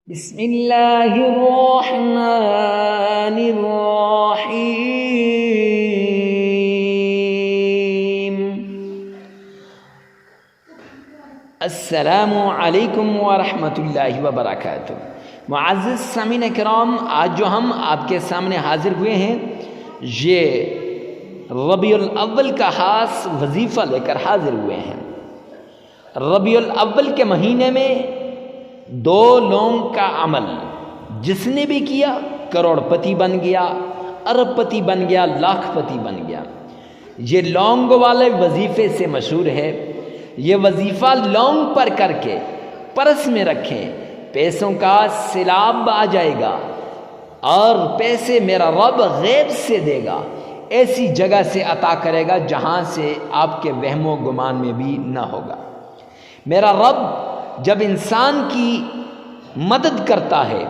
بسم اللہ الرحمن الرحیم۔ السلام علیکم ورحمۃ اللہ وبرکاتہ۔ معزز سامعین کرام، آج جو ہم آپ کے سامنے حاضر ہوئے ہیں یہ ربیع الاول کا خاص وظیفہ لے کر حاضر ہوئے ہیں۔ ربیع الاول کے مہینے میں 2 لونگ کا عمل جس نے بھی کیا کروڑ پتی بن گیا، ارب پتی بن گیا، لاکھ پتی بن گیا۔ یہ لونگ والے وظیفے سے مشہور ہے۔ یہ وظیفہ لونگ پر کر کے پرس میں رکھیں، پیسوں کا سیلاب آ جائے گا اور پیسے میرا رب غیب سے دے گا، ایسی جگہ سے عطا کرے گا جہاں سے آپ کے وہم و گمان میں بھی نہ ہوگا۔ میرا رب جب انسان کی مدد کرتا ہے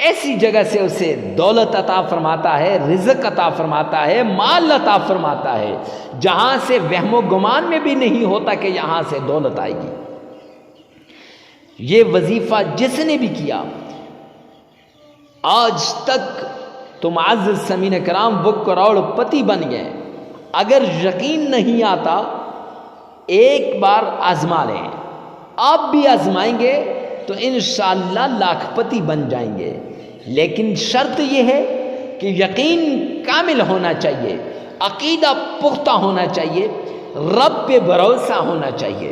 ایسی جگہ سے اسے دولت عطا فرماتا ہے، رزق عطا فرماتا ہے، مال عطا فرماتا ہے جہاں سے وہم و گمان میں بھی نہیں ہوتا کہ یہاں سے دولت آئے گی۔ یہ وظیفہ جس نے بھی کیا آج تک تو معزز سامعین کرام وہ کروڑ پتی بن گئے۔ اگر یقین نہیں آتا ایک بار آزما لیں، آپ بھی آزمائیں گے تو انشاءاللہ لاکھ پتی بن جائیں گے، لیکن شرط یہ ہے کہ یقین کامل ہونا چاہیے، عقیدہ پختہ ہونا چاہیے، رب پہ بھروسہ ہونا چاہیے۔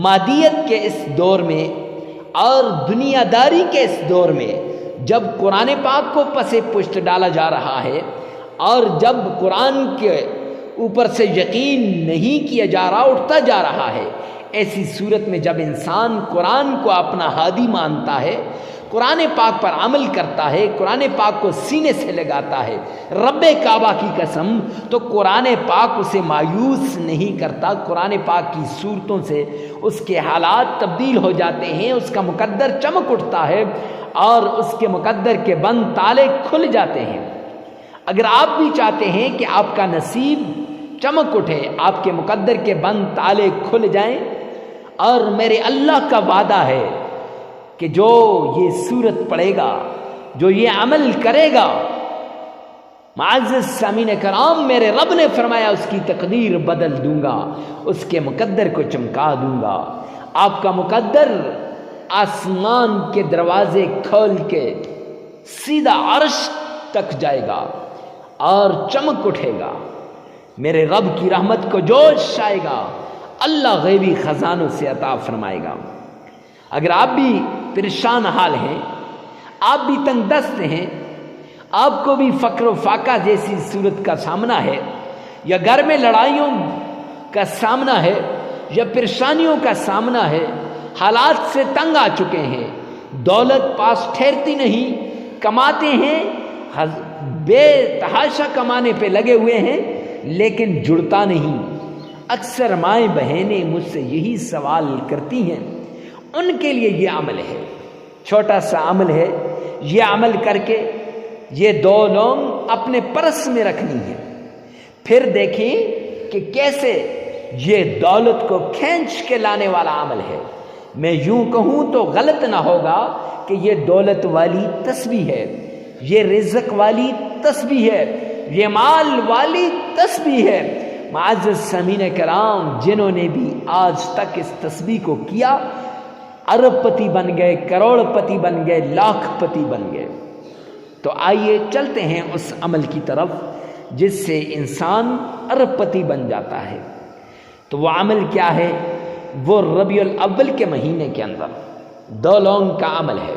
مادیت کے اس دور میں اور دنیا داری کے اس دور میں جب قرآن پاک کو پس پشت ڈالا جا رہا ہے اور جب قرآن کے اوپر سے یقین نہیں کیا جا رہا، اٹھتا جا رہا ہے، ایسی صورت میں جب انسان قرآن کو اپنا ہادی مانتا ہے، قرآن پاک پر عمل کرتا ہے، قرآن پاک کو سینے سے لگاتا ہے، رب کعبہ کی قسم، تو قرآن پاک اسے مایوس نہیں کرتا۔ قرآن پاک کی صورتوں سے اس کے حالات تبدیل ہو جاتے ہیں، اس کا مقدر چمک اٹھتا ہے اور اس کے مقدر کے بند تالے کھل جاتے ہیں۔ اگر آپ بھی چاہتے ہیں کہ آپ کا نصیب چمک اٹھے، آپ کے مقدر کے بند تالے کھل جائیں، اور میرے اللہ کا وعدہ ہے کہ جو یہ سورت پڑھے گا، جو یہ عمل کرے گا، معزز سامعین کرام، میرے رب نے فرمایا اس کی تقدیر بدل دوں گا، اس کے مقدر کو چمکا دوں گا۔ آپ کا مقدر آسمان کے دروازے کھول کے سیدھا عرش تک جائے گا اور چمک اٹھے گا، میرے رب کی رحمت کو جوش آئے گا، اللہ غیبی خزانوں سے عطا فرمائے گا۔ اگر آپ بھی پریشان حال ہیں، آپ بھی تنگ دست ہیں، آپ کو بھی فقر و فاقہ جیسی صورت کا سامنا ہے، یا گھر میں لڑائیوں کا سامنا ہے، یا پریشانیوں کا سامنا ہے، حالات سے تنگ آ چکے ہیں، دولت پاس ٹھہرتی نہیں، کماتے ہیں، بے تحاشا کمانے پہ لگے ہوئے ہیں لیکن جڑتا نہیں۔ اکثر مائیں بہنیں مجھ سے یہی سوال کرتی ہیں، ان کے لیے یہ عمل ہے، چھوٹا سا عمل ہے، یہ عمل کر کے یہ 2 لونگ اپنے پرس میں رکھنی ہے، پھر دیکھیں کہ کیسے یہ دولت کو کھینچ کے لانے والا عمل ہے۔ میں یوں کہوں تو غلط نہ ہوگا کہ یہ دولت والی تسبیح ہے، یہ رزق والی تسبیح ہے، یہ مال والی تسبیح ہے۔ معزز سامعین کرام، جنہوں نے بھی آج تک اس تسبیح کو کیا، ارب پتی بن گئے، کروڑ پتی بن گئے، لاکھ پتی بن گئے۔ تو آئیے چلتے ہیں اس عمل کی طرف جس سے انسان ارب پتی بن جاتا ہے۔ تو وہ عمل کیا ہے؟ وہ ربیع الاول کے مہینے کے اندر 2 لونگ کا عمل ہے۔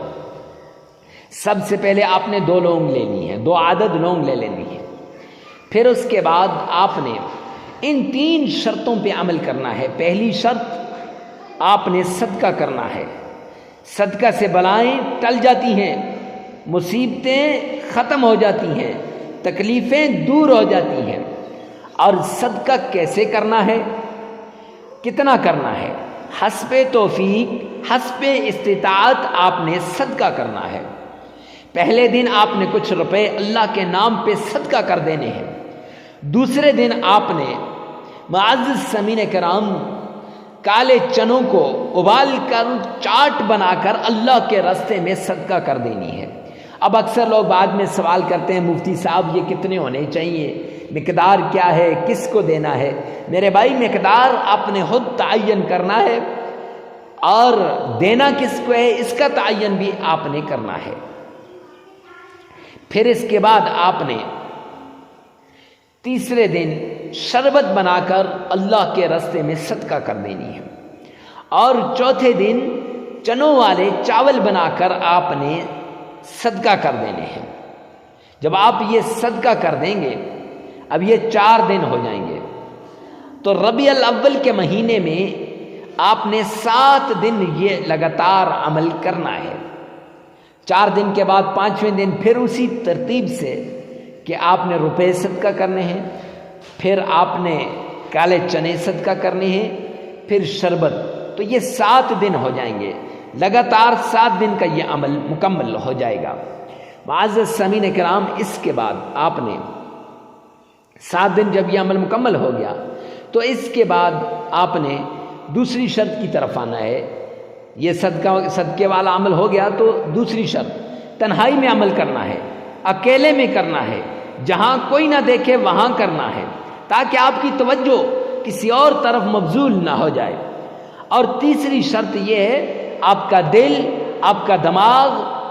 سب سے پہلے آپ نے 2 لونگ لینی ہے، 2 عدد لونگ لے لینی ہے۔ پھر اس کے بعد آپ نے ان 3 شرطوں پہ عمل کرنا ہے۔ پہلی شرط، آپ نے صدقہ کرنا ہے۔ صدقہ سے بلائیں ٹل جاتی ہیں، مصیبتیں ختم ہو جاتی ہیں، تکلیفیں دور ہو جاتی ہیں۔ اور صدقہ کیسے کرنا ہے، کتنا کرنا ہے؟ حسب توفیق، حسب استطاعت آپ نے صدقہ کرنا ہے۔ پہلے دن آپ نے کچھ روپے اللہ کے نام پہ صدقہ کر دینے ہیں۔ دوسرے دن آپ نے معزز سامعین کرام کالے چنوں کو ابال کر چاٹ بنا کر اللہ کے راستے میں صدقہ کر دینی ہے۔ اب اکثر لوگ بعد میں سوال کرتے ہیں مفتی صاحب یہ کتنے ہونے چاہیے، مقدار کیا ہے، کس کو دینا ہے؟ میرے بھائی مقدار آپ نے خود تعین کرنا ہے، اور دینا کس کو ہے اس کا تعین بھی آپ نے کرنا ہے۔ پھر اس کے بعد آپ نے تیسرے دن شربت بنا کر اللہ کے راستے میں صدقہ کر دینی ہے، اور چوتھے دن چنوں والے چاول بنا کر آپ نے صدقہ کر دینے ہیں۔ جب آپ یہ صدقہ کر دیں گے، اب یہ 4 دن ہو جائیں گے، تو ربیع الاول کے مہینے میں آپ نے 7 دن یہ لگاتار عمل کرنا ہے۔ 4 دن کے بعد 5ویں دن پھر اسی ترتیب سے کہ آپ نے روپے صدقہ کرنے ہیں، پھر آپ نے کالے چنے صدقہ کرنے ہیں، پھر شربت، تو یہ 7 دن ہو جائیں گے، لگاتار 7 دن کا یہ عمل مکمل ہو جائے گا۔ معزز سامعین کرام، اس کے بعد آپ نے 7 دن جب یہ عمل مکمل ہو گیا تو اس کے بعد آپ نے دوسری شرط کی طرف آنا ہے۔ یہ صدقے والا عمل ہو گیا تو دوسری شرط تنہائی میں عمل کرنا ہے، اکیلے میں کرنا ہے، جہاں کوئی نہ دیکھے وہاں کرنا ہے، تاکہ آپ کی توجہ کسی اور طرف مبذول نہ ہو جائے۔ اور تیسری شرط یہ ہے آپ کا دل، آپ کا دماغ،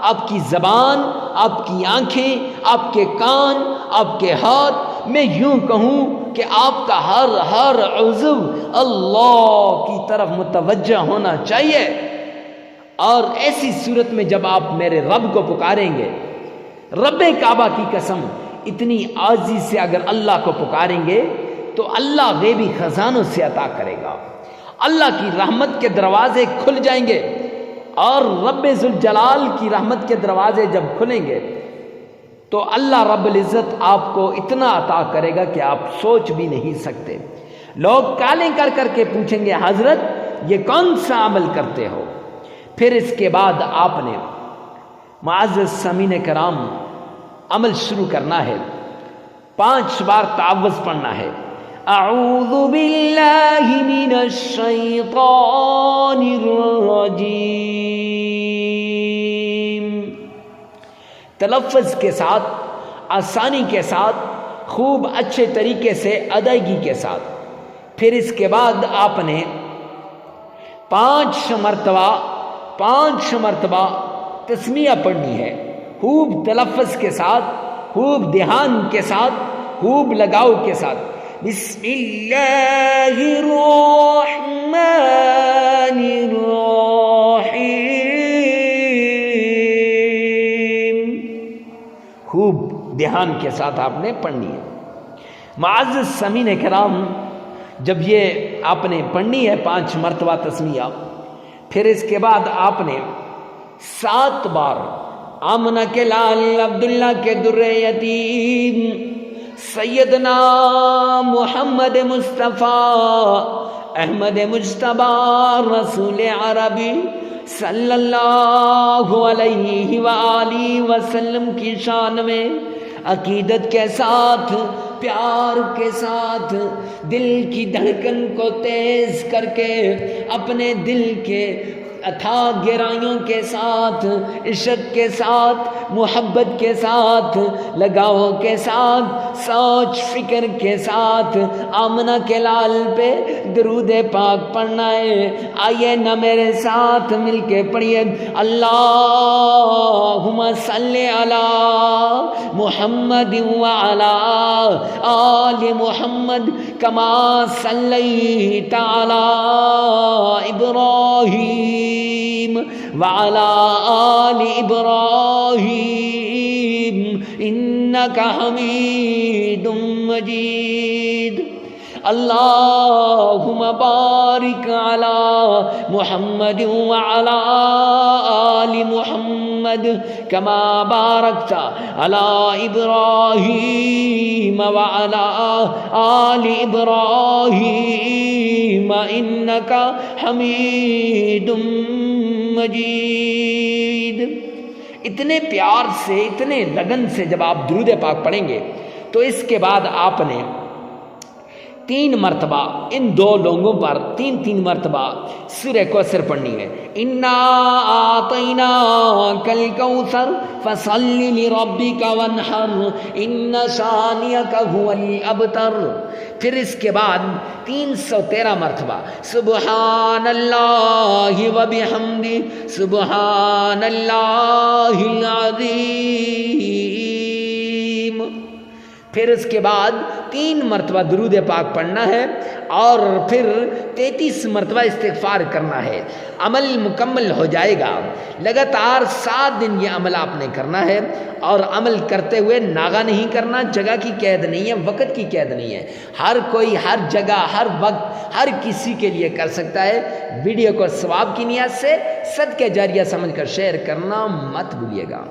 آپ کی زبان، آپ کی آنکھیں، آپ کے کان، آپ کے ہاتھ، میں یوں کہوں کہ آپ کا ہر عضو اللہ کی طرف متوجہ ہونا چاہیے۔ اور ایسی صورت میں جب آپ میرے رب کو پکاریں گے، رب کعبہ کی قسم، اتنی عاجزی سے اگر اللہ کو پکاریں گے تو اللہ غیبی خزانوں سے عطا کرے گا، اللہ کی رحمت کے دروازے کھل جائیں گے، اور رب ذوالجلال کی رحمت کے دروازے جب کھلیں گے تو اللہ رب العزت آپ کو اتنا عطا کرے گا کہ آپ سوچ بھی نہیں سکتے۔ لوگ کالیں کر کر کے پوچھیں گے حضرت یہ کون سا عمل کرتے ہو؟ پھر اس کے بعد آپ نے معزز سامعین کرام عمل شروع کرنا ہے، 5 بار تعوذ پڑھنا ہے۔ اعوذ باللہ من الشیطان الرجیم، تلفظ کے ساتھ، آسانی کے ساتھ، خوب اچھے طریقے سے، ادائیگی کے ساتھ۔ پھر اس کے بعد آپ نے 5 مرتبہ تسمیہ پڑھنی ہے، خوب تلفظ کے ساتھ، خوب دھیان کے ساتھ، خوب لگاؤ کے ساتھ۔ بسم اللہ الرحمن الرحیم، خوب دھیان کے ساتھ آپ نے پڑھنی ہے۔ معزز سامعین کرام، جب یہ آپ نے پڑھنی ہے 5 مرتبہ تسمیہ، پھر اس کے بعد آپ نے 7 بار آمنہ کے لال عبداللہ کے در یتیم سیدنا محمد مصطفیٰ احمد مجتبی رسول عربی صلی اللہ علیہ وآلہ وسلم کی شان میں عقیدت کے ساتھ، پیار کے ساتھ، دل کی دھڑکن کو تیز کر کے، اپنے دل کے اتھا گہرائیوں کے ساتھ، عشق کے ساتھ، محبت کے ساتھ، لگاؤ کے ساتھ، سوچ فکر کے ساتھ آمنہ کے لال پہ درود پاک پڑھنا ہے۔ آئیے نہ میرے ساتھ مل کے پڑھیے، اللہم صلی علی محمد وعلی آل محمد کما صلیت علی ابراہیم وعلی آل ابراہیم انک حمید مجید۔ اللہم بارک علی محمد وعلی آل محمد کما بارکت علی ابراہیم وعلی آل ابراہیم انک حمید مجید۔ اتنے پیار سے، اتنے لگن سے جب آپ درود پاک پڑھیں گے تو اس کے بعد آپ نے 3 مرتبہ ان 2 لوگوں پر 3 مرتبہ سورہ کوثر پڑھنی ہے. انا آتیناک الکوثر فصل لربک وانحر ان شانئک ھو الابتر. پھر اس کے بعد 313 مرتبہ سبحان اللہ وبحمدہ سبحان اللہ العظیم. پھر اس کے بعد 3 مرتبہ درود پاک پڑھنا ہے اور پھر 33 مرتبہ استغفار کرنا ہے. عمل مکمل ہو جائے گا. لگاتار 7 دن یہ عمل آپ نے کرنا ہے اور عمل کرتے ہوئے ناغہ نہیں کرنا. جگہ کی قید نہیں ہے، وقت کی قید نہیں ہے. ہر کوئی ہر جگہ ہر وقت ہر کسی کے لیے کر سکتا ہے. ویڈیو کو ثواب کی نیت سے صدقہ جاریہ سمجھ کر شیئر کرنا مت بھولیے گا.